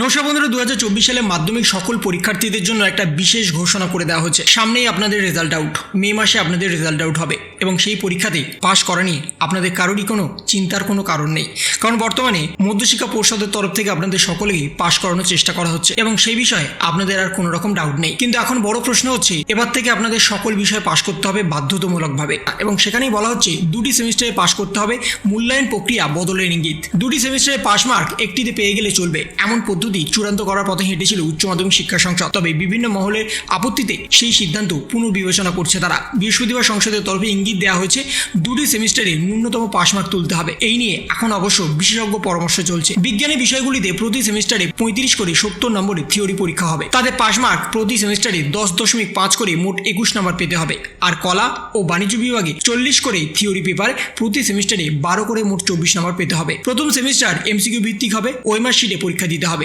নমস্কার বন্ধুরা, 2024 সালে মাধ্যমিক সকল পরীক্ষার্থীদের জন্য একটা বিশেষ ঘোষণা করে দেওয়া হচ্ছে। সামনেই আপনাদের রেজাল্ট আউট, মে মাসে আপনাদের রেজাল্ট আউট হবে এবং সেই পরীক্ষাতে পাশ করা নিয়ে আপনাদের কারোরই কোনো চিন্তার কোনো কারণ নেই। কারণ বর্তমানে মধ্যশিক্ষা পর্ষদের তরফ থেকে আপনাদের সকলেই পাশ করানোর চেষ্টা করা হচ্ছে এবং সেই বিষয়ে আপনাদের আর কোনো রকম ডাউট নেই। কিন্তু এখন বড় প্রশ্ন হচ্ছে, এবার থেকে আপনাদের সকল বিষয়ে পাশ করতে হবে বাধ্যতামূলকভাবে এবং সেখানেই বলা হচ্ছে দুটি সেমিস্টারে পাশ করতে হবে, মূল্যায়ন প্রক্রিয়া বদলের ইঙ্গিত। দুটি সেমিস্টারে পাস মার্ক একটিতে পেয়ে গেলে চলবে এমন পদ্ধতি চূড়ান্ত করার পথে হেঁটেছিল উচ্চ মাধ্যমিক শিক্ষা সংসদ। তবে বিভিন্ন মহলের আপত্তিতে সেই সিদ্ধান্ত পুনর্বিবেচনা করছে তারা। বৃহস্পতিবার সংসদের তরফে ইঙ্গিত দেওয়া হয়েছে দুটি সেমিস্টারে ন্যূনতম পাস মার্ক তুলতে হবে। এই নিয়ে এখন অবশ্য বিশেষজ্ঞ পরামর্শ চলছে। বিজ্ঞানী বিষয়গুলিতে প্রতি সেমিস্টারে 35 করে 70 নম্বরে থিওরি পরীক্ষা হবে। তাদের পাস মার্ক প্রতি সেমিস্টারে 10.5 করে মোট 21 নম্বর পেতে হবে। আর কলা ও বাণিজ্য বিভাগে 40 করে থিওরি পেপার, প্রতি সেমিস্টারে 12 করে মোট 24 নম্বর পেতে হবে। প্রথম সেমিস্টার এমসিকিউ ভিত্তিক হবে, ওএমআর শিটে পরীক্ষা দিতে হবে।